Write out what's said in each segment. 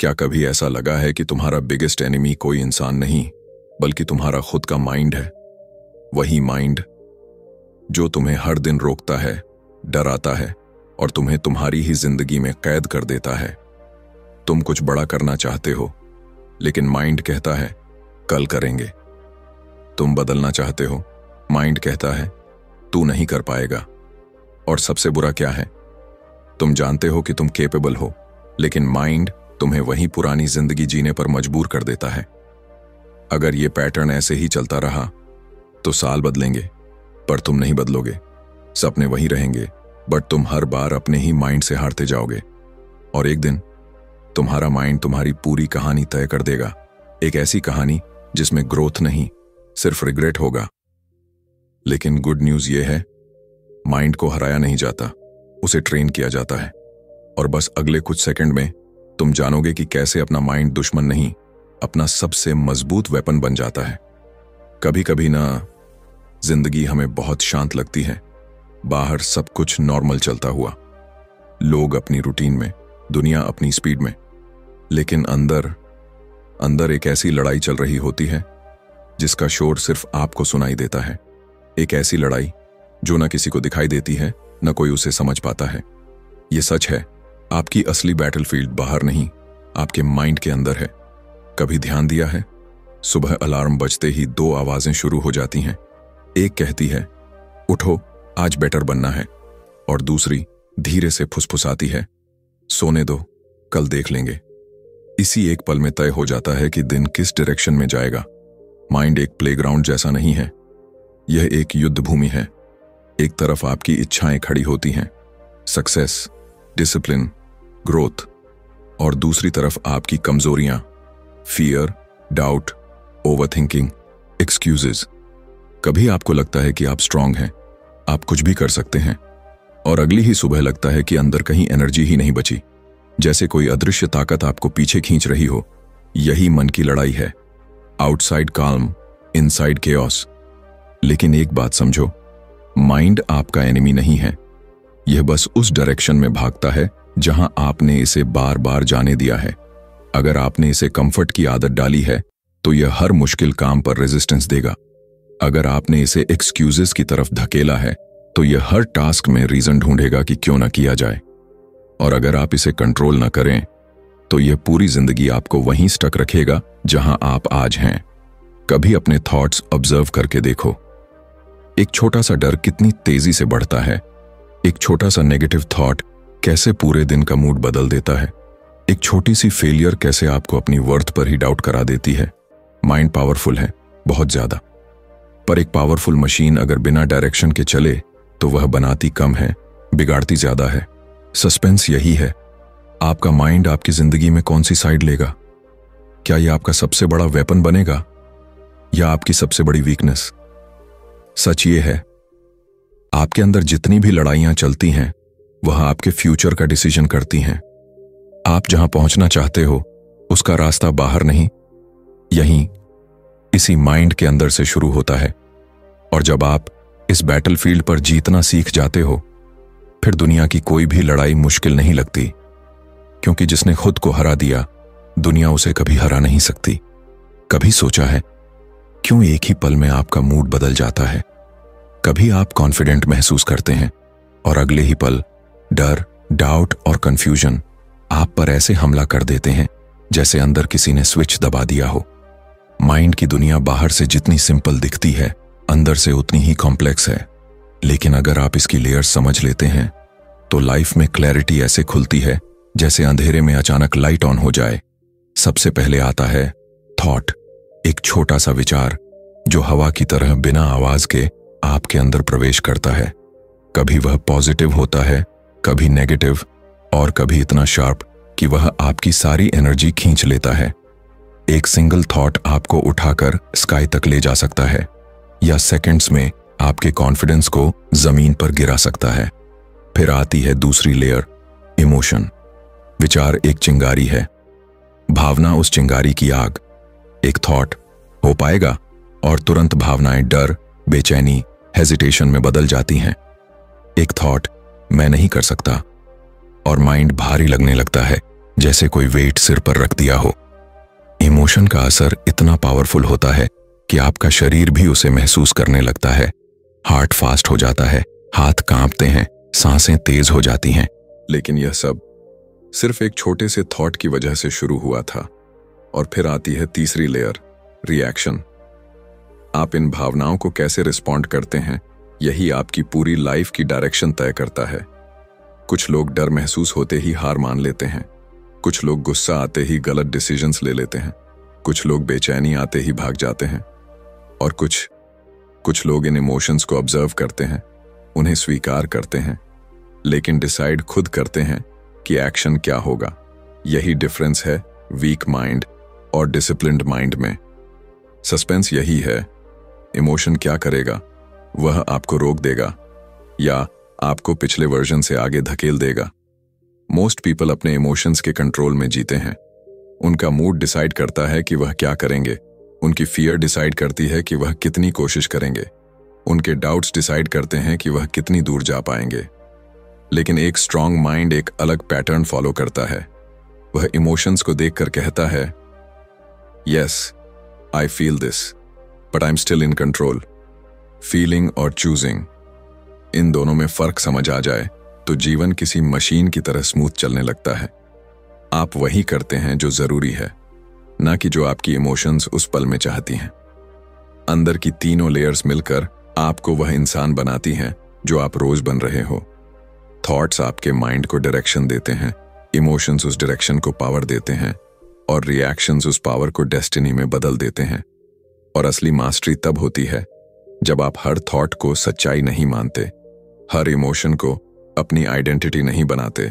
क्या कभी ऐसा लगा है कि तुम्हारा बिगेस्ट एनिमी कोई इंसान नहीं बल्कि तुम्हारा खुद का माइंड है? वही माइंड जो तुम्हें हर दिन रोकता है, डराता है और तुम्हें तुम्हारी ही जिंदगी में कैद कर देता है। तुम कुछ बड़ा करना चाहते हो, लेकिन माइंड कहता है कल करेंगे। तुम बदलना चाहते हो, माइंड कहता है तू नहीं कर पाएगा। और सबसे बुरा क्या है, तुम जानते हो कि तुम केपेबल हो, लेकिन माइंड तुम्हें वही पुरानी जिंदगी जीने पर मजबूर कर देता है। अगर ये पैटर्न ऐसे ही चलता रहा तो साल बदलेंगे पर तुम नहीं बदलोगे। सपने वही रहेंगे बट तुम हर बार अपने ही माइंड से हारते जाओगे। और एक दिन तुम्हारा माइंड तुम्हारी पूरी कहानी तय कर देगा, एक ऐसी कहानी जिसमें ग्रोथ नहीं, सिर्फ रिग्रेट होगा। लेकिन गुड न्यूज़ ये है, माइंड को हराया नहीं जाता, उसे ट्रेन किया जाता है। और बस अगले कुछ सेकंड में तुम जानोगे कि कैसे अपना माइंड दुश्मन नहीं, अपना सबसे मजबूत वेपन बन जाता है। कभी कभी ना जिंदगी हमें बहुत शांत लगती है, बाहर सब कुछ नॉर्मल चलता हुआ, लोग अपनी रूटीन में, दुनिया अपनी स्पीड में, लेकिन अंदर एक ऐसी लड़ाई चल रही होती है जिसका शोर सिर्फ आपको सुनाई देता है। एक ऐसी लड़ाई जो ना किसी को दिखाई देती है, ना कोई उसे समझ पाता है। ये सच है, आपकी असली बैटलफील्ड बाहर नहीं, आपके माइंड के अंदर है। कभी ध्यान दिया है, सुबह अलार्म बजते ही दो आवाजें शुरू हो जाती हैं। एक कहती है उठो, आज बेटर बनना है, और दूसरी धीरे से फुसफुसाती है सोने दो, कल देख लेंगे। इसी एक पल में तय हो जाता है कि दिन किस डायरेक्शन में जाएगा। माइंड एक प्लेग्राउंड जैसा नहीं है, यह एक युद्ध भूमि है। एक तरफ आपकी इच्छाएं खड़ी होती हैं, सक्सेस, डिसिप्लिन, ग्रोथ, और दूसरी तरफ आपकी कमजोरियां, फियर, डाउट, ओवरथिंकिंग, एक्सक्यूजेस। कभी आपको लगता है कि आप स्ट्रांग हैं, आप कुछ भी कर सकते हैं, और अगली ही सुबह लगता है कि अंदर कहीं एनर्जी ही नहीं बची, जैसे कोई अदृश्य ताकत आपको पीछे खींच रही हो। यही मन की लड़ाई है, आउटसाइड काल्म, इनसाइड केओस। लेकिन एक बात समझो, माइंड आपका एनिमी नहीं है, यह बस उस डायरेक्शन में भागता है जहां आपने इसे बार बार जाने दिया है। अगर आपने इसे कंफर्ट की आदत डाली है तो यह हर मुश्किल काम पर रेजिस्टेंस देगा। अगर आपने इसे एक्सक्यूजेस की तरफ धकेला है तो यह हर टास्क में रीजन ढूंढेगा कि क्यों ना किया जाए। और अगर आप इसे कंट्रोल ना करें तो यह पूरी जिंदगी आपको वहीं स्टक रखेगा जहां आप आज हैं। कभी अपने थॉट्स ऑब्जर्व करके देखो, एक छोटा सा डर कितनी तेजी से बढ़ता है, एक छोटा सा नेगेटिव थॉट कैसे पूरे दिन का मूड बदल देता है, एक छोटी सी फेलियर कैसे आपको अपनी वर्थ पर ही डाउट करा देती है। माइंड पावरफुल है, बहुत ज्यादा, पर एक पावरफुल मशीन अगर बिना डायरेक्शन के चले तो वह बनाती कम है, बिगाड़ती ज्यादा है। सस्पेंस यही है, आपका माइंड आपकी जिंदगी में कौन सी साइड लेगा? क्या यह आपका सबसे बड़ा वेपन बनेगा या आपकी सबसे बड़ी वीकनेस? सच ये है, आपके अंदर जितनी भी लड़ाइयां चलती हैं वह आपके फ्यूचर का डिसीजन करती हैं। आप जहां पहुंचना चाहते हो उसका रास्ता बाहर नहीं, यहीं इसी माइंड के अंदर से शुरू होता है। और जब आप इस बैटलफील्ड पर जीतना सीख जाते हो, फिर दुनिया की कोई भी लड़ाई मुश्किल नहीं लगती, क्योंकि जिसने खुद को हरा दिया दुनिया उसे कभी हरा नहीं सकती। कभी सोचा है क्यों एक ही पल में आपका मूड बदल जाता है? कभी आप कॉन्फिडेंट महसूस करते हैं और अगले ही पल डर, डाउट और कंफ्यूजन आप पर ऐसे हमला कर देते हैं जैसे अंदर किसी ने स्विच दबा दिया हो। माइंड की दुनिया बाहर से जितनी सिंपल दिखती है, अंदर से उतनी ही कॉम्प्लेक्स है। लेकिन अगर आप इसकी लेयर्स समझ लेते हैं तो लाइफ में क्लैरिटी ऐसे खुलती है जैसे अंधेरे में अचानक लाइट ऑन हो जाए। सबसे पहले आता है थॉट, एक छोटा सा विचार जो हवा की तरह बिना आवाज के आपके अंदर प्रवेश करता है। कभी वह पॉजिटिव होता है, कभी नेगेटिव, और कभी इतना शार्प कि वह आपकी सारी एनर्जी खींच लेता है। एक सिंगल थॉट आपको उठाकर स्काई तक ले जा सकता है या सेकंड्स में आपके कॉन्फिडेंस को जमीन पर गिरा सकता है। फिर आती है दूसरी लेयर, इमोशन। विचार एक चिंगारी है, भावना उस चिंगारी की आग। एक थॉट हो पाएगा और तुरंत भावनाएं डर, बेचैनी, हेजिटेशन में बदल जाती हैं। एक थॉट मैं नहीं कर सकता और माइंड भारी लगने लगता है, जैसे कोई वेट सिर पर रख दिया हो। इमोशन का असर इतना पावरफुल होता है कि आपका शरीर भी उसे महसूस करने लगता है। हार्ट फास्ट हो जाता है, हाथ कांपते हैं, सांसें तेज हो जाती हैं। लेकिन यह सब सिर्फ एक छोटे से थॉट की वजह से शुरू हुआ था। और फिर आती है तीसरी लेयर, रिएक्शन। आप इन भावनाओं को कैसे रिस्पॉन्ड करते हैं, यही आपकी पूरी लाइफ की डायरेक्शन तय करता है। कुछ लोग डर महसूस होते ही हार मान लेते हैं, कुछ लोग गुस्सा आते ही गलत डिसीजंस ले लेते हैं, कुछ लोग बेचैनी आते ही भाग जाते हैं, और कुछ लोग इन इमोशंस को ऑब्जर्व करते हैं, उन्हें स्वीकार करते हैं, लेकिन डिसाइड खुद करते हैं कि एक्शन क्या होगा। यही डिफरेंस है वीक माइंड और डिसिप्लिन्ड माइंड में। सस्पेंस यही है, इमोशन क्या करेगा, वह आपको रोक देगा या आपको पिछले वर्जन से आगे धकेल देगा। मोस्ट पीपल अपने इमोशंस के कंट्रोल में जीते हैं। उनका मूड डिसाइड करता है कि वह क्या करेंगे, उनकी फियर डिसाइड करती है कि वह कितनी कोशिश करेंगे, उनके डाउट्स डिसाइड करते हैं कि वह कितनी दूर जा पाएंगे। लेकिन एक स्ट्रांग माइंड एक अलग पैटर्न फॉलो करता है। वह इमोशंस को देखकर कहता है, yes I feel this but I am still in control. Feeling और चूजिंग, इन दोनों में फर्क समझ आ जाए तो जीवन किसी मशीन की तरह स्मूथ चलने लगता है। आप वही करते हैं जो जरूरी है, ना कि जो आपकी इमोशंस उस पल में चाहती हैं। अंदर की तीनों लेयर्स मिलकर आपको वह इंसान बनाती हैं जो आप रोज बन रहे हो। थॉट्स आपके माइंड को डायरेक्शन देते हैं, इमोशंस उस डायरेक्शन को पावर देते हैं, और रिएक्शंस उस पावर को डेस्टिनी में बदल देते हैं। और असली मास्टरी तब होती है जब आप हर थॉट को सच्चाई नहीं मानते, हर इमोशन को अपनी आइडेंटिटी नहीं बनाते,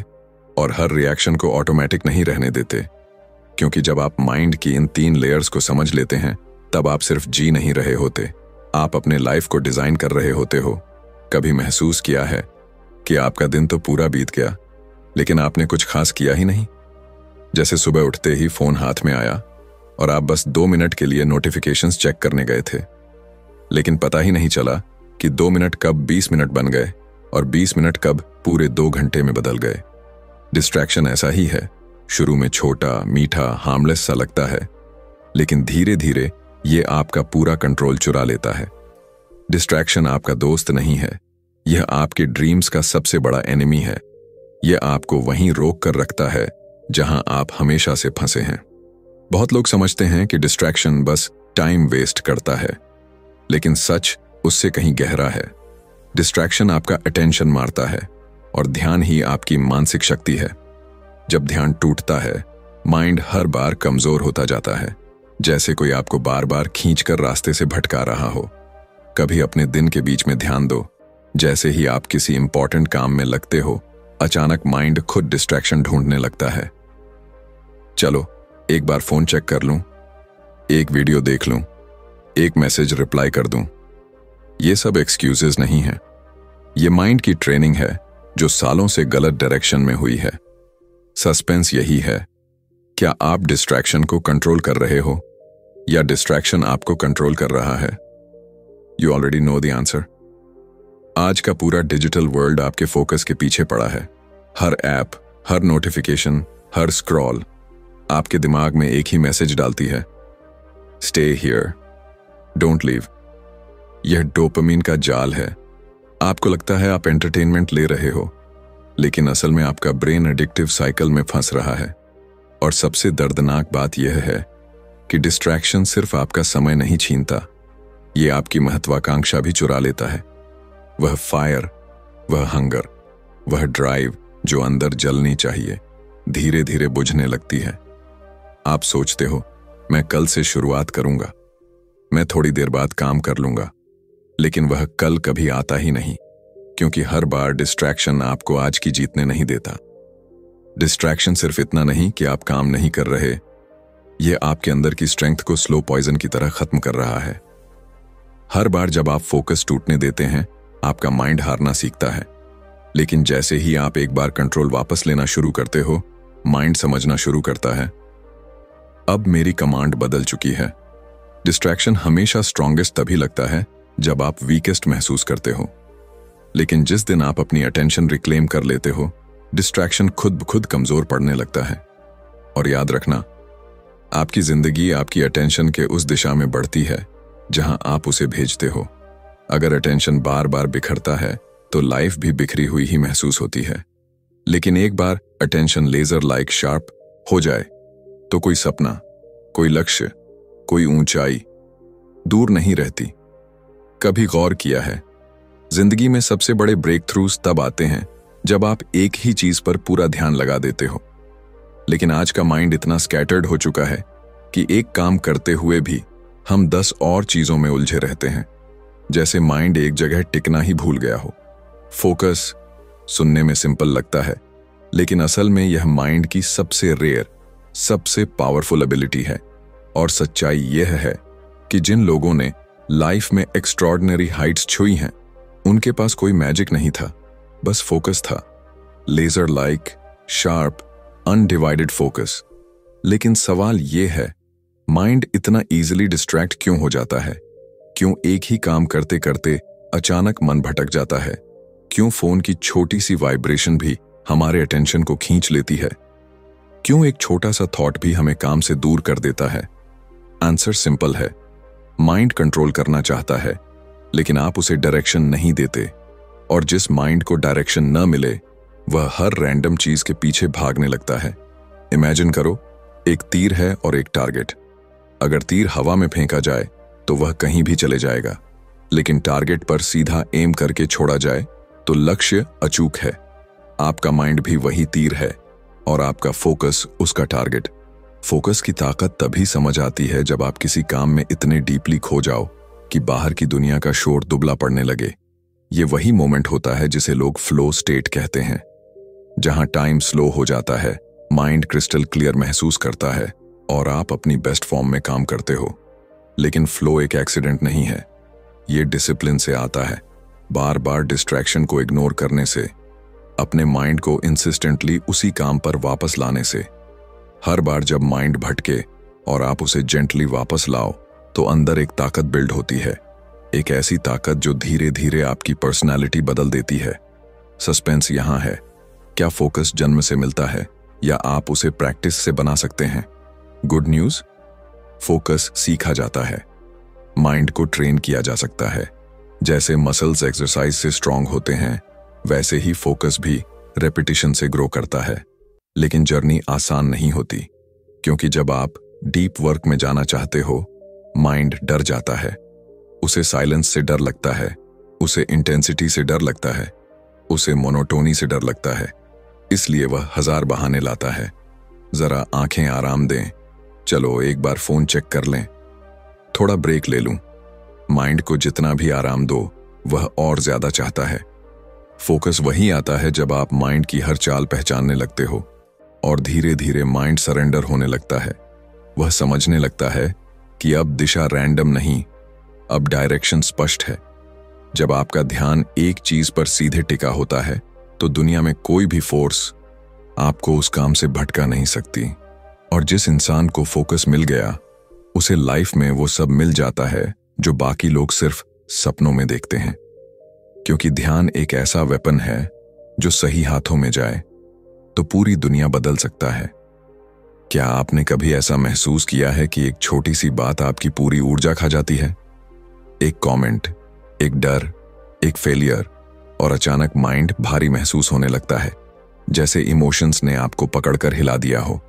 और हर रिएक्शन को ऑटोमेटिक नहीं रहने देते। क्योंकि जब आप माइंड की इन 3 लेयर्स को समझ लेते हैं, तब आप सिर्फ जी नहीं रहे होते, आप अपने लाइफ को डिजाइन कर रहे होते हो। कभी महसूस किया है कि आपका दिन तो पूरा बीत गया, लेकिन आपने कुछ खास किया ही नहीं? जैसे सुबह उठते ही फोन हाथ में आया और आप बस 2 मिनट के लिए नोटिफिकेशंस चेक करने गए थे, लेकिन पता ही नहीं चला कि 2 मिनट कब 20 मिनट बन गए और 20 मिनट कब पूरे 2 घंटे में बदल गए। डिस्ट्रैक्शन ऐसा ही है, शुरू में छोटा, मीठा, हार्मलेस सा लगता है, लेकिन धीरे धीरे ये आपका पूरा कंट्रोल चुरा लेता है। डिस्ट्रैक्शन आपका दोस्त नहीं है, यह आपके ड्रीम्स का सबसे बड़ा एनिमी है। यह आपको वहीं रोक कर रखता है जहां आप हमेशा से फंसे हैं। बहुत लोग समझते हैं कि डिस्ट्रैक्शन बस टाइम वेस्ट करता है, लेकिन सच उससे कहीं गहरा है। डिस्ट्रैक्शन आपका अटेंशन मारता है, और ध्यान ही आपकी मानसिक शक्ति है। जब ध्यान टूटता है, माइंड हर बार कमजोर होता जाता है, जैसे कोई आपको बार बार खींचकर रास्ते से भटका रहा हो। कभी अपने दिन के बीच में ध्यान दो, जैसे ही आप किसी इंपॉर्टेंट काम में लगते हो, अचानक माइंड खुद डिस्ट्रैक्शन ढूंढने लगता है। चलो एक बार फोन चेक कर लूं, एक वीडियो देख लूं, एक मैसेज रिप्लाई कर दूं। ये सब एक्सक्यूजेस नहीं है, ये माइंड की ट्रेनिंग है जो सालों से गलत डायरेक्शन में हुई है। सस्पेंस यही है, क्या आप डिस्ट्रैक्शन को कंट्रोल कर रहे हो या डिस्ट्रैक्शन आपको कंट्रोल कर रहा है? You already know the answer. आज का पूरा डिजिटल वर्ल्ड आपके फोकस के पीछे पड़ा है। हर ऐप, हर नोटिफिकेशन, हर स्क्रॉल आपके दिमाग में एक ही मैसेज डालती है, स्टे हियर, डोंट लीव। यह डोपामिन का जाल है। आपको लगता है आप एंटरटेनमेंट ले रहे हो, लेकिन असल में आपका ब्रेन एडिक्टिव साइकिल में फंस रहा है। और सबसे दर्दनाक बात यह है कि डिस्ट्रैक्शन सिर्फ आपका समय नहीं छीनता, ये आपकी महत्वाकांक्षा भी चुरा लेता है। वह फायर, वह हंगर, वह ड्राइव जो अंदर जलनी चाहिए, धीरे धीरे बुझने लगती है। आप सोचते हो मैं कल से शुरुआत करूंगा, मैं थोड़ी देर बाद काम कर लूंगा, लेकिन वह कल कभी आता ही नहीं, क्योंकि हर बार डिस्ट्रैक्शन आपको आज की जीतने नहीं देता। डिस्ट्रैक्शन सिर्फ इतना नहीं कि आप काम नहीं कर रहे, यह आपके अंदर की स्ट्रेंथ को स्लो पॉइजन की तरह खत्म कर रहा है। हर बार जब आप फोकस टूटने देते हैं, आपका माइंड हारना सीखता है, लेकिन जैसे ही आप एक बार कंट्रोल वापस लेना शुरू करते हो, माइंड समझना शुरू करता है, अब मेरी कमांड बदल चुकी है। डिस्ट्रैक्शन हमेशा स्ट्रॉन्गेस्ट तभी लगता है जब आप वीकेस्ट महसूस करते हो, लेकिन जिस दिन आप अपनी अटेंशन रिक्लेम कर लेते हो, डिस्ट्रैक्शन खुद ब खुद कमजोर पड़ने लगता है। और याद रखना, आपकी जिंदगी आपकी अटेंशन के उस दिशा में बढ़ती है जहां आप उसे भेजते हो। अगर अटेंशन बार बार बिखरता है तो लाइफ भी बिखरी हुई ही महसूस होती है। लेकिन एक बार अटेंशन लेजर लाइक शार्प हो जाए तो कोई सपना, कोई लक्ष्य, कोई ऊंचाई दूर नहीं रहती। कभी गौर किया है, जिंदगी में सबसे बड़े ब्रेक थ्रूज तब आते हैं जब आप एक ही चीज पर पूरा ध्यान लगा देते हो। लेकिन आज का माइंड इतना स्कैटर्ड हो चुका है कि एक काम करते हुए भी हम 10 और चीजों में उलझे रहते हैं, जैसे माइंड एक जगह टिकना ही भूल गया हो। फोकस सुनने में सिंपल लगता है, लेकिन असल में यह माइंड की सबसे रेयर, सबसे पावरफुल एबिलिटी है। और सच्चाई यह है कि जिन लोगों ने लाइफ में एक्स्ट्रॉर्डिनरी हाइट्स छुई हैं, उनके पास कोई मैजिक नहीं था, बस फोकस था। Laser like, sharp, undivided focus. लेकिन सवाल यह है, माइंड इतना इजीली डिस्ट्रैक्ट क्यों हो जाता है? क्यों एक ही काम करते करते अचानक मन भटक जाता है? क्यों फोन की छोटी सी वाइब्रेशन भी हमारे अटेंशन को खींच लेती है? क्यों एक छोटा सा थॉट भी हमें काम से दूर कर देता है? आंसर सिंपल है, माइंड कंट्रोल करना चाहता है, लेकिन आप उसे डायरेक्शन नहीं देते। और जिस माइंड को डायरेक्शन न मिले, वह हर रैंडम चीज के पीछे भागने लगता है। इमेजिन करो, एक तीर है और एक टारगेट। अगर तीर हवा में फेंका जाए तो वह कहीं भी चले जाएगा, लेकिन टारगेट पर सीधा एम करके छोड़ा जाए तो लक्ष्य अचूक है। आपका माइंड भी वही तीर है और आपका फोकस उसका टारगेट। फोकस की ताकत तभी समझ आती है जब आप किसी काम में इतने डीपली खो जाओ कि बाहर की दुनिया का शोर दुबला पड़ने लगे। ये वही मोमेंट होता है जिसे लोग फ्लो स्टेट कहते हैं, जहां टाइम स्लो हो जाता है, माइंड क्रिस्टल क्लियर महसूस करता है और आप अपनी बेस्ट फॉर्म में काम करते हो। लेकिन फ्लो एक एक्सीडेंट नहीं है, ये डिसिप्लिन से आता है। बार बार डिस्ट्रैक्शन को इग्नोर करने से, अपने माइंड को इंसिस्टेंटली उसी काम पर वापस लाने से। हर बार जब माइंड भटके और आप उसे जेंटली वापस लाओ तो अंदर एक ताकत बिल्ड होती है, एक ऐसी ताकत जो धीरे धीरे आपकी पर्सनालिटी बदल देती है। सस्पेंस यहां है, क्या फोकस जन्म से मिलता है या आप उसे प्रैक्टिस से बना सकते हैं? गुड न्यूज, फोकस सीखा जाता है, माइंड को ट्रेन किया जा सकता है। जैसे मसल्स एक्सरसाइज से स्ट्रांग होते हैं, वैसे ही फोकस भी रेपिटेशन से ग्रो करता है। लेकिन जर्नी आसान नहीं होती, क्योंकि जब आप डीप वर्क में जाना चाहते हो, माइंड डर जाता है। उसे साइलेंस से डर लगता है, उसे इंटेंसिटी से डर लगता है, उसे मोनोटोनी से डर लगता है। इसलिए वह 1000 बहाने लाता है। जरा आंखें आराम दें, चलो एक बार फोन चेक कर लें, थोड़ा ब्रेक ले लूं। माइंड को जितना भी आराम दो, वह और ज्यादा चाहता है। फोकस वही आता है जब आप माइंड की हर चाल पहचानने लगते हो और धीरे धीरे माइंड सरेंडर होने लगता है। वह समझने लगता है कि अब दिशा रैंडम नहीं, अब डायरेक्शन स्पष्ट है। जब आपका ध्यान एक चीज पर सीधे टिका होता है तो दुनिया में कोई भी फोर्स आपको उस काम से भटका नहीं सकती। और जिस इंसान को फोकस मिल गया, उसे लाइफ में वो सब मिल जाता है जो बाकी लोग सिर्फ सपनों में देखते हैं। क्योंकि ध्यान एक ऐसा वेपन है जो सही हाथों में जाए तो पूरी दुनिया बदल सकता है। क्या आपने कभी ऐसा महसूस किया है कि एक छोटी सी बात आपकी पूरी ऊर्जा खा जाती है? एक कमेंट, एक डर, एक फेलियर, और अचानक माइंड भारी महसूस होने लगता है, जैसे इमोशंस ने आपको पकड़कर हिला दिया हो।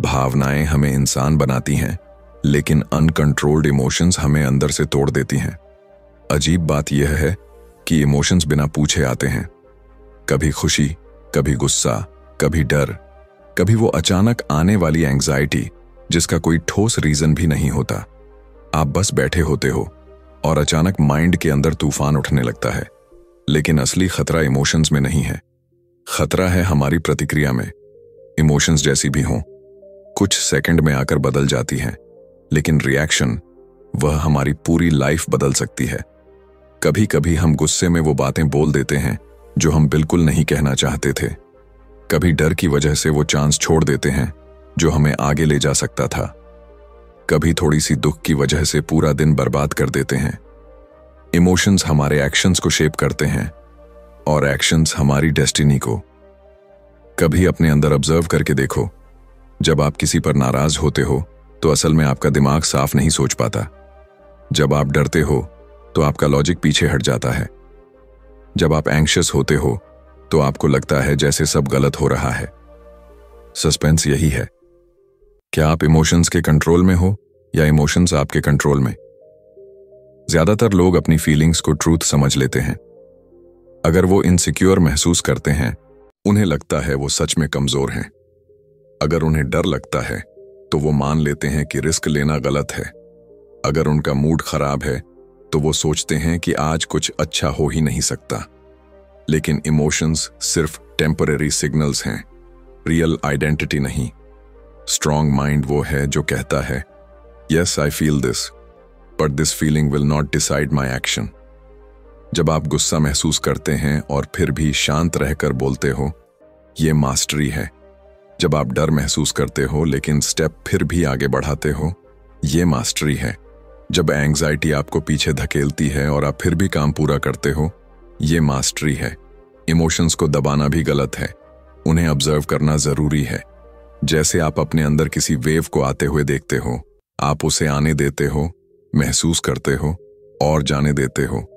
भावनाएं हमें इंसान बनाती हैं, लेकिन अनकंट्रोल्ड इमोशंस हमें अंदर से तोड़ देती हैं। अजीब बात यह है कि इमोशंस बिना पूछे आते हैं, कभी खुशी, कभी गुस्सा, कभी डर, कभी वो अचानक आने वाली एंग्जाइटी जिसका कोई ठोस रीजन भी नहीं होता। आप बस बैठे होते हो और अचानक माइंड के अंदर तूफान उठने लगता है। लेकिन असली खतरा इमोशंस में नहीं है, खतरा है हमारी प्रतिक्रिया में। इमोशंस जैसी भी हों, कुछ सेकंड में आकर बदल जाती हैं, लेकिन रिएक्शन, वह हमारी पूरी लाइफ बदल सकती है। कभी कभी हम गुस्से में वो बातें बोल देते हैं जो हम बिल्कुल नहीं कहना चाहते थे। कभी डर की वजह से वो चांस छोड़ देते हैं जो हमें आगे ले जा सकता था। कभी थोड़ी सी दुख की वजह से पूरा दिन बर्बाद कर देते हैं। इमोशंस हमारे एक्शंस को शेप करते हैं और एक्शंस हमारी डेस्टिनी को। कभी अपने अंदर ऑब्जर्व करके देखो, जब आप किसी पर नाराज होते हो तो असल में आपका दिमाग साफ नहीं सोच पाता। जब आप डरते हो तो आपका लॉजिक पीछे हट जाता है। जब आप एंग्शियस होते हो तो आपको लगता है जैसे सब गलत हो रहा है। सस्पेंस यही है, क्या आप इमोशंस के कंट्रोल में हो या इमोशंस आपके कंट्रोल में? ज्यादातर लोग अपनी फीलिंग्स को ट्रूथ समझ लेते हैं। अगर वो इनसिक्योर महसूस करते हैं, उन्हें लगता है वो सच में कमजोर हैं। अगर उन्हें डर लगता है तो वो मान लेते हैं कि रिस्क लेना गलत है। अगर उनका मूड खराब है तो वो सोचते हैं कि आज कुछ अच्छा हो ही नहीं सकता। लेकिन इमोशंस सिर्फ टेम्परेरी सिग्नल्स हैं, रियल आइडेंटिटी नहीं। स्ट्रॉन्ग माइंड वो है जो कहता है, yes I feel this, but this feeling will not decide my action. जब आप गुस्सा महसूस करते हैं और फिर भी शांत रहकर बोलते हो, ये मास्टरी है। जब आप डर महसूस करते हो लेकिन स्टेप फिर भी आगे बढ़ाते हो, ये मास्टरी है। जब एंग्जाइटी आपको पीछे धकेलती है और आप फिर भी काम पूरा करते हो, ये मास्टरी है। इमोशंस को दबाना भी गलत है, उन्हें ऑब्जर्व करना जरूरी है। जैसे आप अपने अंदर किसी वेव को आते हुए देखते हो, आप उसे आने देते हो, महसूस करते हो और जाने देते हो,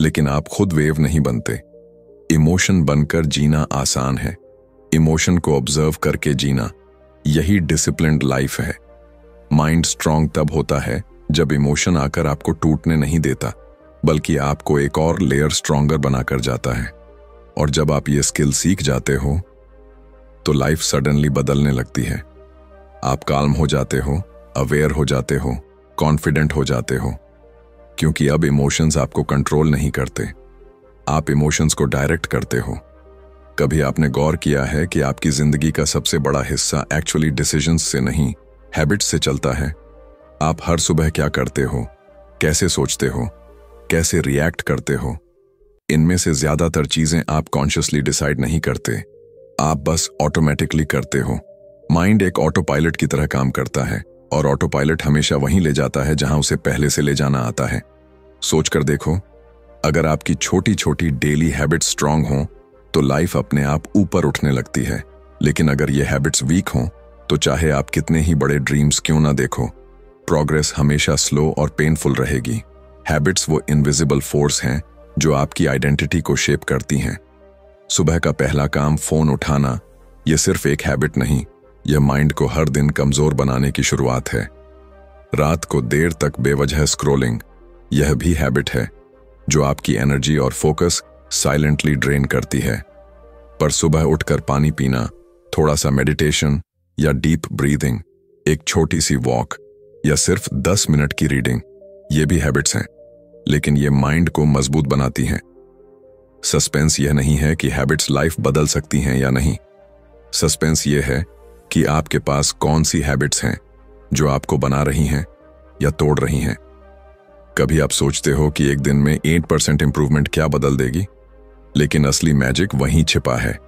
लेकिन आप खुद वेव नहीं बनते। इमोशन बनकर जीना आसान है, इमोशन को ऑब्जर्व करके जीना, यही डिसिप्लिन्ड लाइफ है। माइंड स्ट्रांग तब होता है जब इमोशन आकर आपको टूटने नहीं देता, बल्कि आपको एक और लेयर स्ट्रॉन्गर बनाकर जाता है। और जब आप ये स्किल सीख जाते हो तो लाइफ सडनली बदलने लगती है। आप काल्म हो जाते हो, अवेयर हो जाते हो, कॉन्फिडेंट हो जाते हो, क्योंकि अब इमोशंस आपको कंट्रोल नहीं करते, आप इमोशंस को डायरेक्ट करते हो। कभी आपने गौर किया है कि आपकी जिंदगी का सबसे बड़ा हिस्सा एक्चुअली डिसीजंस से नहीं, हैबिट्स से चलता है? आप हर सुबह क्या करते हो, कैसे सोचते हो, कैसे रिएक्ट करते हो, इनमें से ज्यादातर चीजें आप कॉन्शियसली डिसाइड नहीं करते, आप बस ऑटोमेटिकली करते हो। माइंड एक ऑटो पायलट की तरह काम करता है और ऑटो पायलट हमेशा वहीं ले जाता है जहां उसे पहले से ले जाना आता है। सोचकर देखो, अगर आपकी छोटी छोटी डेली हैबिट्स स्ट्रांग हों तो लाइफ अपने आप ऊपर उठने लगती है। लेकिन अगर ये हैबिट्स वीक हों तो चाहे आप कितने ही बड़े ड्रीम्स क्यों ना देखो, प्रोग्रेस हमेशा स्लो और पेनफुल रहेगी। हैबिट्स वो इनविजिबल फोर्स हैं जो आपकी आइडेंटिटी को शेप करती हैं। सुबह का पहला काम फोन उठाना, यह सिर्फ एक हैबिट नहीं, यह माइंड को हर दिन कमजोर बनाने की शुरुआत है। रात को देर तक बेवजह स्क्रॉलिंग, यह भी हैबिट है जो आपकी एनर्जी और फोकस साइलेंटली ड्रेन करती है। पर सुबह उठकर पानी पीना, थोड़ा सा मेडिटेशन या डीप ब्रीदिंग, एक छोटी सी वॉक या सिर्फ 10 मिनट की रीडिंग, ये भी हैबिट्स हैं, लेकिन ये माइंड को मजबूत बनाती हैं। सस्पेंस यह नहीं है कि हैबिट्स लाइफ बदल सकती हैं या नहीं। सस्पेंस यह है कि आपके पास कौन सी हैबिट्स हैं जो आपको बना रही हैं या तोड़ रही हैं। कभी आप सोचते हो कि एक दिन में 8% इंप्रूवमेंट क्या बदल देगी, लेकिन असली मैजिक वहीं छिपा है।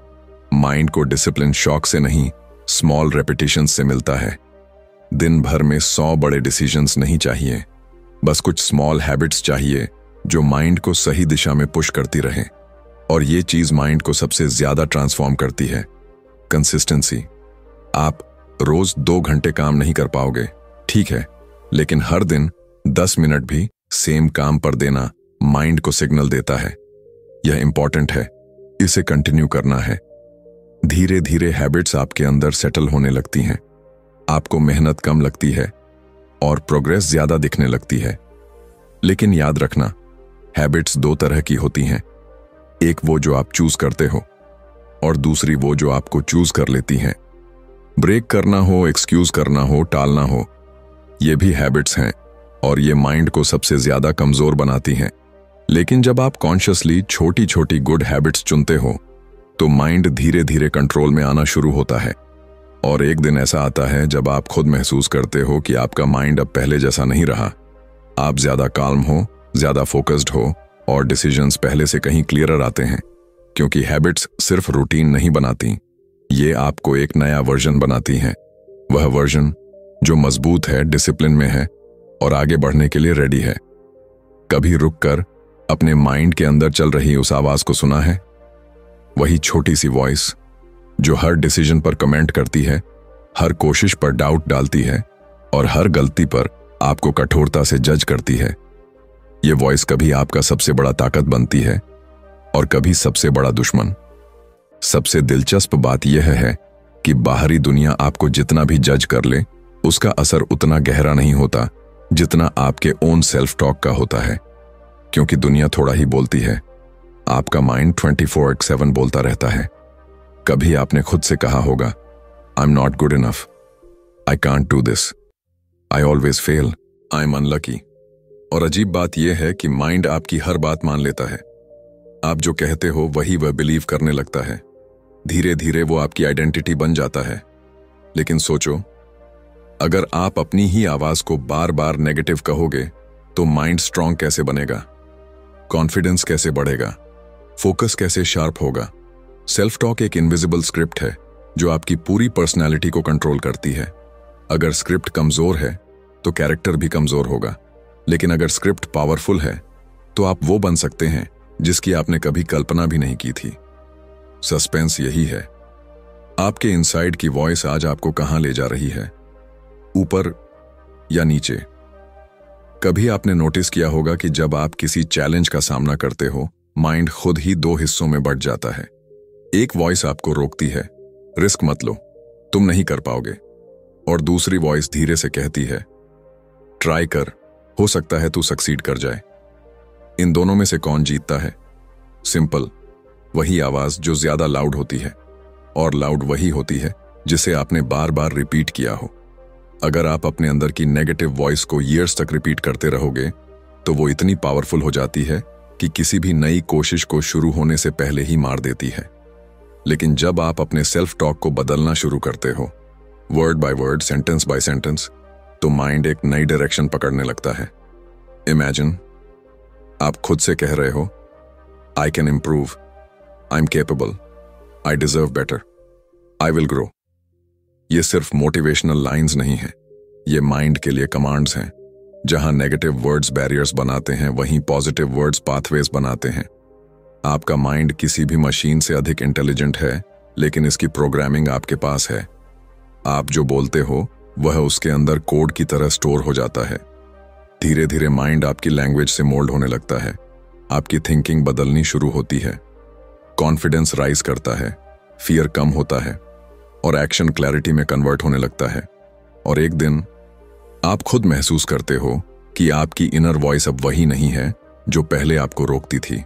माइंड को डिसिप्लिन शॉक से नहीं, स्मॉल रेपिटेशंस से मिलता है। दिन भर में 100 बड़े डिसीजंस नहीं चाहिए, बस कुछ स्मॉल हैबिट्स चाहिए जो माइंड को सही दिशा में पुश करती रहे। और ये चीज माइंड को सबसे ज्यादा ट्रांसफॉर्म करती है, कंसिस्टेंसी। आप रोज 2 घंटे काम नहीं कर पाओगे, ठीक है, लेकिन हर दिन 10 मिनट भी सेम काम पर देना माइंड को सिग्नल देता है, यह इंपॉर्टेंट है, इसे कंटिन्यू करना है। धीरे धीरे हैबिट्स आपके अंदर सेटल होने लगती हैं, आपको मेहनत कम लगती है और प्रोग्रेस ज्यादा दिखने लगती है। लेकिन याद रखना, हैबिट्स 2 तरह की होती हैं, एक वो जो आप चूज करते हो और दूसरी वो जो आपको चूज कर लेती हैं। ब्रेक करना हो, एक्सक्यूज करना हो, टालना हो, ये भी हैबिट्स हैं और ये माइंड को सबसे ज्यादा कमजोर बनाती हैं। लेकिन जब आप कॉन्शियसली छोटी छोटी गुड हैबिट्स चुनते हो तो माइंड धीरे धीरे कंट्रोल में आना शुरू होता है। और एक दिन ऐसा आता है जब आप खुद महसूस करते हो कि आपका माइंड अब पहले जैसा नहीं रहा। आप ज्यादा काल्म हो, ज्यादा फोकस्ड हो और डिसीजंस पहले से कहीं क्लियरर आते हैं, क्योंकि हैबिट्स सिर्फ रूटीन नहीं बनाती, ये आपको एक नया वर्जन बनाती हैं। वह वर्जन जो मजबूत है, डिसिप्लिन में है और आगे बढ़ने के लिए रेडी है। कभी रुककर अपने माइंड के अंदर चल रही उस आवाज को सुना है? वही छोटी सी वॉइस जो हर डिसीजन पर कमेंट करती है, हर कोशिश पर डाउट डालती है और हर गलती पर आपको कठोरता से जज करती है। ये वॉइस कभी आपका सबसे बड़ा ताकत बनती है और कभी सबसे बड़ा दुश्मन। सबसे दिलचस्प बात यह है कि बाहरी दुनिया आपको जितना भी जज कर ले, उसका असर उतना गहरा नहीं होता जितना आपके ओन सेल्फ टॉक का होता है। क्योंकि दुनिया थोड़ा ही बोलती है, आपका माइंड 24/7 बोलता रहता है। कभी आपने खुद से कहा होगा, I am not good enough, I can't do this, I always fail, I am unlucky. और अजीब बात यह है कि माइंड आपकी हर बात मान लेता है। आप जो कहते हो वही वह बिलीव करने लगता है। धीरे धीरे वो आपकी आइडेंटिटी बन जाता है। लेकिन सोचो, अगर आप अपनी ही आवाज को बार बार नेगेटिव कहोगे तो माइंड स्ट्रांग कैसे बनेगा? कॉन्फिडेंस कैसे बढ़ेगा? फोकस कैसे शार्प होगा? सेल्फ टॉक एक इनविजिबल स्क्रिप्ट है जो आपकी पूरी पर्सनैलिटी को कंट्रोल करती है। अगर स्क्रिप्ट कमजोर है तो कैरेक्टर भी कमजोर होगा, लेकिन अगर स्क्रिप्ट पावरफुल है तो आप वो बन सकते हैं जिसकी आपने कभी कल्पना भी नहीं की थी। सस्पेंस यही है, आपके इनसाइड की वॉइस आज आपको कहां ले जा रही है, ऊपर या नीचे। कभी आपने नोटिस किया होगा कि जब आप किसी चैलेंज का सामना करते हो, माइंड खुद ही दो हिस्सों में बंट जाता है। एक वॉइस आपको रोकती है, रिस्क मत लो, तुम नहीं कर पाओगे। और दूसरी वॉइस धीरे से कहती है, ट्राई कर, हो सकता है तू सक्सीड कर जाए। इन दोनों में से कौन जीतता है? सिंपल, वही आवाज जो ज्यादा लाउड होती है, और लाउड वही होती है जिसे आपने बार बार रिपीट किया हो। अगर आप अपने अंदर की नेगेटिव वॉइस को ईयर्स तक रिपीट करते रहोगे तो वो इतनी पावरफुल हो जाती है कि किसी भी नई कोशिश को शुरू होने से पहले ही मार देती है। लेकिन जब आप अपने सेल्फ टॉक को बदलना शुरू करते हो, word by word, sentence by sentence, तो माइंड एक नई डायरेक्शन पकड़ने लगता है। इमेजिन आप खुद से कह रहे हो, I can improve, I am capable, I deserve better, I will grow. ये सिर्फ मोटिवेशनल लाइंस नहीं है, ये माइंड के लिए कमांड्स हैं। जहां नेगेटिव वर्ड्स बैरियर्स बनाते हैं, वहीं पॉजिटिव वर्ड्स पाथवेज बनाते हैं। आपका माइंड किसी भी मशीन से अधिक इंटेलिजेंट है, लेकिन इसकी प्रोग्रामिंग आपके पास है। आप जो बोलते हो वह उसके अंदर कोड की तरह स्टोर हो जाता है। धीरे धीरे माइंड आपकी लैंग्वेज से मोल्ड होने लगता है, आपकी थिंकिंग बदलनी शुरू होती है, कॉन्फिडेंस राइज करता है, फियर कम होता है और एक्शन क्लैरिटी में कन्वर्ट होने लगता है। और एक दिन आप खुद महसूस करते हो कि आपकी इनर वॉइस अब वही नहीं है जो पहले आपको रोकती थी।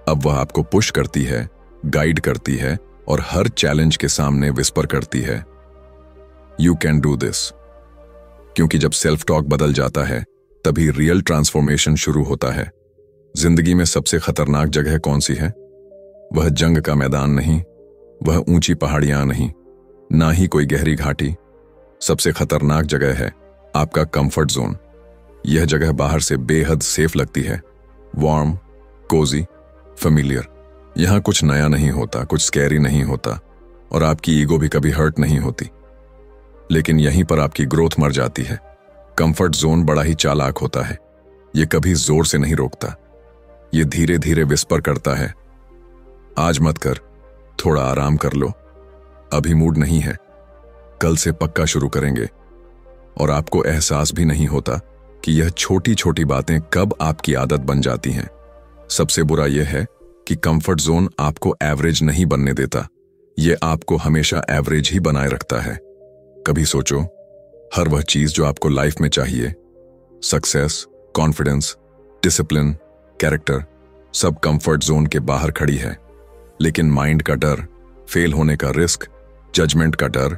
अब वह आपको पुश करती है, गाइड करती है और हर चैलेंज के सामने विस्पर करती है, यू कैन डू दिस। क्योंकि जब सेल्फ टॉक बदल जाता है तभी रियल ट्रांसफॉर्मेशन शुरू होता है। जिंदगी में सबसे खतरनाक जगह कौन सी है? वह जंग का मैदान नहीं, वह ऊंची पहाड़ियां नहीं, ना ही कोई गहरी घाटी। सबसे खतरनाक जगह है आपका कंफर्ट जोन। यह जगह बाहर से बेहद सेफ लगती है, वार्म, कोजी, फेमिलियर। यहां कुछ नया नहीं होता, कुछ स्कैरी नहीं होता और आपकी ईगो भी कभी हर्ट नहीं होती। लेकिन यहीं पर आपकी ग्रोथ मर जाती है। कंफर्ट जोन बड़ा ही चालाक होता है, यह कभी जोर से नहीं रोकता, यह धीरे धीरे विस्पर करता है, आज मत कर, थोड़ा आराम कर लो, अभी मूड नहीं है, कल से पक्का शुरू करेंगे। और आपको एहसास भी नहीं होता कि यह छोटी छोटी बातें कब आपकी आदत बन जाती हैं। सबसे बुरा यह है कि कंफर्ट जोन आपको एवरेज नहीं बनने देता, यह आपको हमेशा एवरेज ही बनाए रखता है। कभी सोचो, हर वह चीज जो आपको लाइफ में चाहिए, सक्सेस, कॉन्फिडेंस, डिसिप्लिन, कैरेक्टर, सब कंफर्ट जोन के बाहर खड़ी है। लेकिन माइंड का डर, फेल होने का रिस्क, जजमेंट का डर,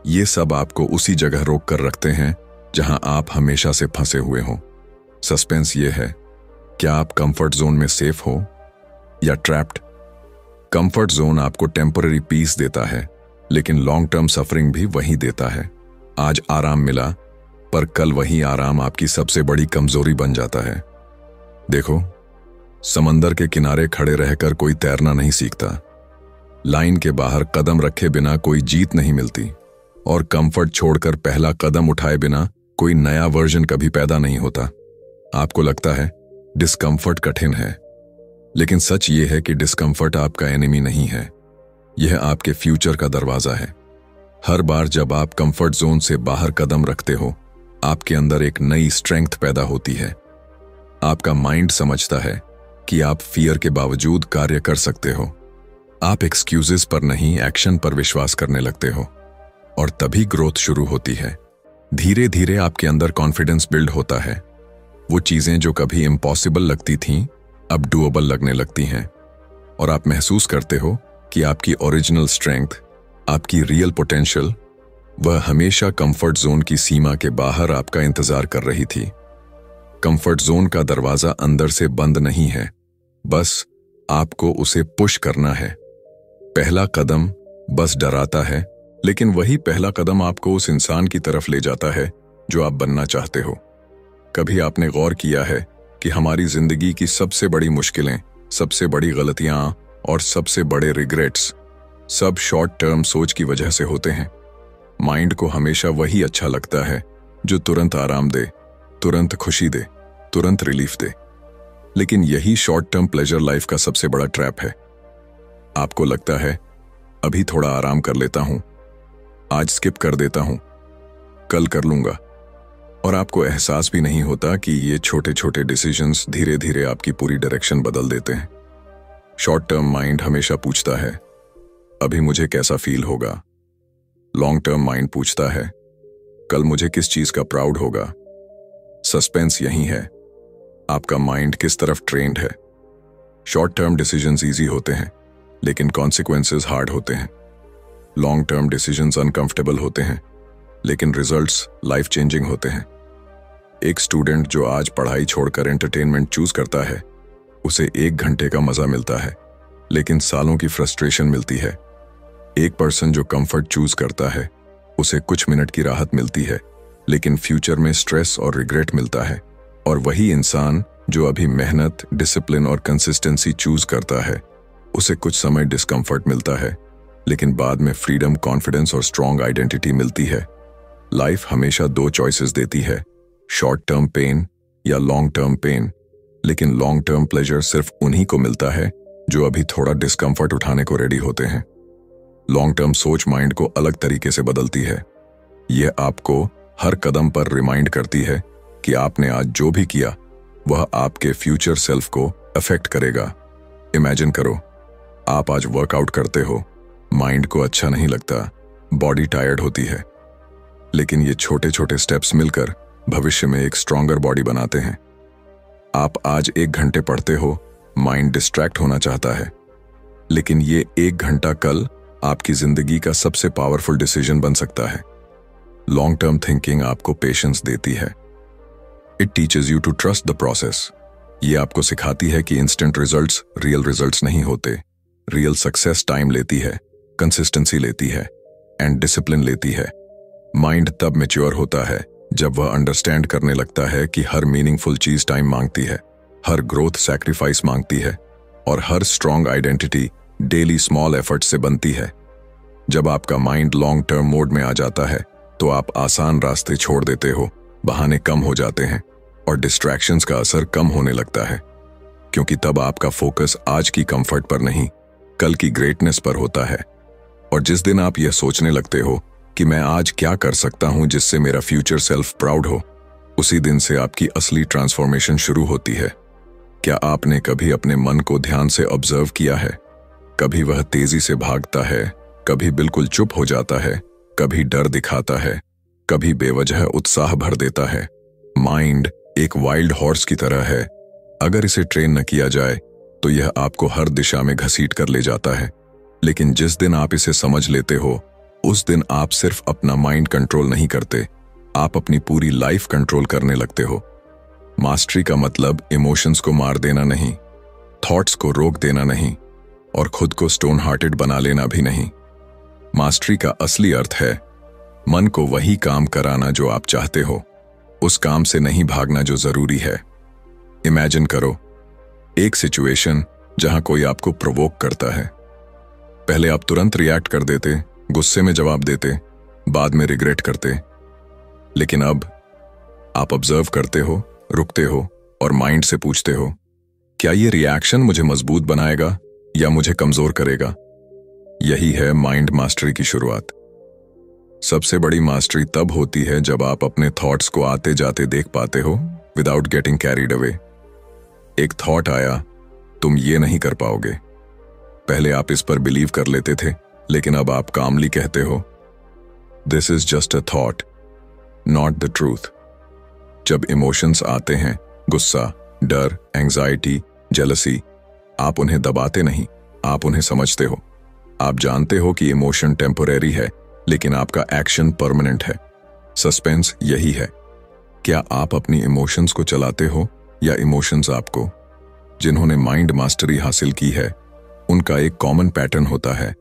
ये सब आपको उसी जगह रोक कर रखते हैं जहां आप हमेशा से फंसे हुए हो। सस्पेंस ये है, क्या आप कंफर्ट जोन में सेफ हो या ट्रैप्ड? कंफर्ट जोन आपको टेम्पररी पीस देता है, लेकिन लॉन्ग टर्म सफरिंग भी वही देता है। आज आराम मिला, पर कल वही आराम आपकी सबसे बड़ी कमजोरी बन जाता है। देखो, समंदर के किनारे खड़े रहकर कोई तैरना नहीं सीखता, लाइन के बाहर कदम रखे बिना कोई जीत नहीं मिलती, और कंफर्ट छोड़कर पहला कदम उठाए बिना कोई नया वर्जन कभी पैदा नहीं होता। आपको लगता है डिस्कंफर्ट कठिन है, लेकिन सच ये है कि डिस्कंफर्ट आपका एनिमी नहीं है, यह आपके फ्यूचर का दरवाजा है। हर बार जब आप कंफर्ट जोन से बाहर कदम रखते हो, आपके अंदर एक नई स्ट्रेंथ पैदा होती है। आपका माइंड समझता है कि आप फियर के बावजूद कार्य कर सकते हो। आप एक्सक्यूजेस पर नहीं, एक्शन पर विश्वास करने लगते हो और तभी ग्रोथ शुरू होती है। धीरे धीरे आपके अंदर कॉन्फिडेंस बिल्ड होता है। वो चीजें जो कभी इम्पॉसिबल लगती थीं, अब डूएबल लगने लगती हैं और आप महसूस करते हो कि आपकी ओरिजिनल स्ट्रेंथ, आपकी रियल पोटेंशियल, वह हमेशा कंफर्ट जोन की सीमा के बाहर आपका इंतजार कर रही थी। कंफर्ट जोन का दरवाजा अंदर से बंद नहीं है, बस आपको उसे पुश करना है। पहला कदम बस डराता है, लेकिन वही पहला कदम आपको उस इंसान की तरफ ले जाता है जो आप बनना चाहते हो। कभी आपने गौर किया है कि हमारी जिंदगी की सबसे बड़ी मुश्किलें, सबसे बड़ी गलतियां और सबसे बड़े रिग्रेट्स सब शॉर्ट टर्म सोच की वजह से होते हैं। माइंड को हमेशा वही अच्छा लगता है जो तुरंत आराम दे, तुरंत खुशी दे, तुरंत रिलीफ दे। लेकिन यही शॉर्ट टर्म प्लेजर लाइफ का सबसे बड़ा ट्रैप है। आपको लगता है अभी थोड़ा आराम कर लेता हूं, आज स्किप कर देता हूं, कल कर लूंगा, और आपको एहसास भी नहीं होता कि ये छोटे छोटे डिसीजंस धीरे धीरे आपकी पूरी डायरेक्शन बदल देते हैं। शॉर्ट टर्म माइंड हमेशा पूछता है अभी मुझे कैसा फील होगा। लॉन्ग टर्म माइंड पूछता है कल मुझे किस चीज का प्राउड होगा। सस्पेंस यही है, आपका माइंड किस तरफ ट्रेंड है। शॉर्ट टर्म डिसीजंस इजी होते हैं, लेकिन कॉन्सिक्वेंसेस हार्ड होते हैं। लॉन्ग टर्म डिसीजंस अनकंफर्टेबल होते हैं, लेकिन रिजल्ट्स लाइफ चेंजिंग होते हैं। एक स्टूडेंट जो आज पढ़ाई छोड़कर एंटरटेनमेंट चूज करता है, उसे 1 घंटे का मजा मिलता है, लेकिन सालों की फ्रस्ट्रेशन मिलती है। एक पर्सन जो कंफर्ट चूज करता है, उसे कुछ मिनट की राहत मिलती है, लेकिन फ्यूचर में स्ट्रेस और रिग्रेट मिलता है। और वही इंसान जो अभी मेहनत, डिसिप्लिन और कंसिस्टेंसी चूज करता है, उसे कुछ समय डिस्कंफर्ट मिलता है, लेकिन बाद में फ्रीडम, कॉन्फिडेंस और स्ट्रॉन्ग आइडेंटिटी मिलती है। लाइफ हमेशा 2 चॉइसेस देती है, शॉर्ट टर्म पेन या लॉन्ग टर्म पेन। लेकिन लॉन्ग टर्म प्लेजर सिर्फ उन्हीं को मिलता है जो अभी थोड़ा डिस्कंफर्ट उठाने को रेडी होते हैं। लॉन्ग टर्म सोच माइंड को अलग तरीके से बदलती है। यह आपको हर कदम पर रिमाइंड करती है कि आपने आज जो भी किया वह आपके फ्यूचर सेल्फ को अफेक्ट करेगा। इमेजिन करो, आप आज वर्कआउट करते हो, माइंड को अच्छा नहीं लगता, बॉडी टायर्ड होती है, लेकिन ये छोटे छोटे स्टेप्स मिलकर भविष्य में एक स्ट्रॉन्गर बॉडी बनाते हैं। आप आज 1 घंटे पढ़ते हो, माइंड डिस्ट्रैक्ट होना चाहता है, लेकिन ये 1 घंटा कल आपकी जिंदगी का सबसे पावरफुल डिसीजन बन सकता है। लॉन्ग टर्म थिंकिंग आपको पेशेंस देती है। It teaches you to trust the process. ये आपको सिखाती है कि इंस्टेंट रिजल्ट्स रियल रिजल्ट्स नहीं होते। रियल सक्सेस टाइम लेती है, कंसिस्टेंसी लेती है एंड डिसिप्लिन लेती है। माइंड तब मैच्योर होता है जब वह अंडरस्टैंड करने लगता है कि हर मीनिंगफुल चीज टाइम मांगती है, हर ग्रोथ सैक्रिफाइस मांगती है और हर strong identity daily small effort से बनती है। जब आपका माइंड लॉन्ग टर्म मोड में आ जाता है तो आप आसान रास्ते छोड़ देते हो, बहाने कम हो जाते हैं और डिस्ट्रैक्शंस का असर कम होने लगता है, क्योंकि तब आपका फोकस आज की कंफर्ट पर नहीं, कल की ग्रेटनेस पर होता है। और जिस दिन आप यह सोचने लगते हो कि मैं आज क्या कर सकता हूं जिससे मेरा फ्यूचर सेल्फ प्राउड हो, उसी दिन से आपकी असली ट्रांसफॉर्मेशन शुरू होती है। क्या आपने कभी अपने मन को ध्यान से ऑब्जर्व किया है? कभी वह तेजी से भागता है, कभी बिल्कुल चुप हो जाता है, कभी डर दिखाता है, कभी बेवजह उत्साह भर देता है। माइंड एक वाइल्ड हॉर्स की तरह है। अगर इसे ट्रेन न किया जाए तो यह आपको हर दिशा में घसीट कर ले जाता है, लेकिन जिस दिन आप इसे समझ लेते हो, उस दिन आप सिर्फ अपना माइंड कंट्रोल नहीं करते, आप अपनी पूरी लाइफ कंट्रोल करने लगते हो। मास्टरी का मतलब इमोशंस को मार देना नहीं, थॉट्स को रोक देना नहीं और खुद को स्टोन हार्टेड बना लेना भी नहीं। मास्टरी का असली अर्थ है मन को वही काम कराना जो आप चाहते हो, उस काम से नहीं भागना जो जरूरी है। इमेजिन करो एक सिचुएशन जहां कोई आपको प्रोवोक करता है। पहले आप तुरंत रिएक्ट कर देते, गुस्से में जवाब देते, बाद में रिग्रेट करते, लेकिन अब आप ऑब्जर्व करते हो, रुकते हो और माइंड से पूछते हो, क्या ये रिएक्शन मुझे मजबूत बनाएगा या मुझे कमजोर करेगा? यही है माइंड मास्टरी की शुरुआत। सबसे बड़ी मास्टरी तब होती है जब आप अपने थॉट्स को आते जाते देख पाते हो विदाउट गेटिंग कैरीड अवे। एक थॉट आया, तुम ये नहीं कर पाओगे। पहले आप इस पर बिलीव कर लेते थे, लेकिन अब आप कामली कहते हो, this is just a thought, not the truth. जब इमोशंस आते हैं, गुस्सा, डर, एंजाइटी, जेलसी, आप उन्हें दबाते नहीं, आप उन्हें समझते हो। आप जानते हो कि इमोशन टेम्पोरेरी है, लेकिन आपका एक्शन परमानेंट है। सस्पेंस यही है, क्या आप अपनी इमोशंस को चलाते हो या इमोशंस आपको? जिन्होंने माइंड मास्टरी हासिल की है, उनका एक कॉमन पैटर्न होता है,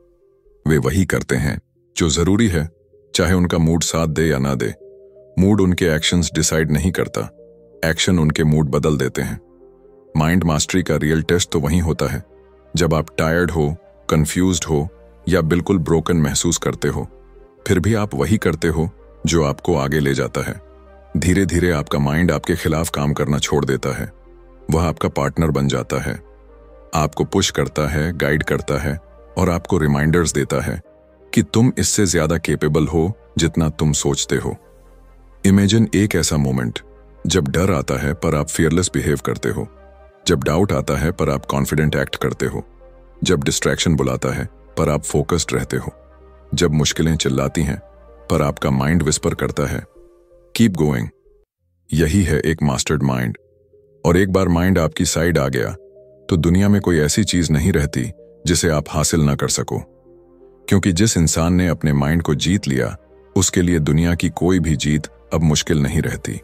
वे वही करते हैं जो जरूरी है, चाहे उनका मूड साथ दे या ना दे। मूड उनके एक्शंस डिसाइड नहीं करता, एक्शन उनके मूड बदल देते हैं। माइंड मास्टरी का रियल टेस्ट तो वहीं होता है जब आप टायर्ड हो, कंफ्यूज्ड हो या बिल्कुल ब्रोकन महसूस करते हो, फिर भी आप वही करते हो जो आपको आगे ले जाता है। धीरे धीरे आपका माइंड आपके खिलाफ काम करना छोड़ देता है। वह आपका पार्टनर बन जाता है, आपको पुश करता है, गाइड करता है और आपको रिमाइंडर्स देता है कि तुम इससे ज्यादा कैपेबल हो जितना तुम सोचते हो। इमेजिन एक ऐसा मोमेंट जब डर आता है पर आप फियरलेस बिहेव करते हो, जब डाउट आता है पर आप कॉन्फिडेंट एक्ट करते हो, जब डिस्ट्रैक्शन बुलाता है पर आप फोकस्ड रहते हो, जब मुश्किलें चिल्लाती हैं पर आपका माइंड विस्पर करता है, कीप गोइंग। यही है एक मास्टर्ड माइंड। और एक बार माइंड आपकी साइड आ गया तो दुनिया में कोई ऐसी चीज नहीं रहती जिसे आप हासिल ना कर सको, क्योंकि जिस इंसान ने अपने माइंड को जीत लिया, उसके लिए दुनिया की कोई भी जीत अब मुश्किल नहीं रहती।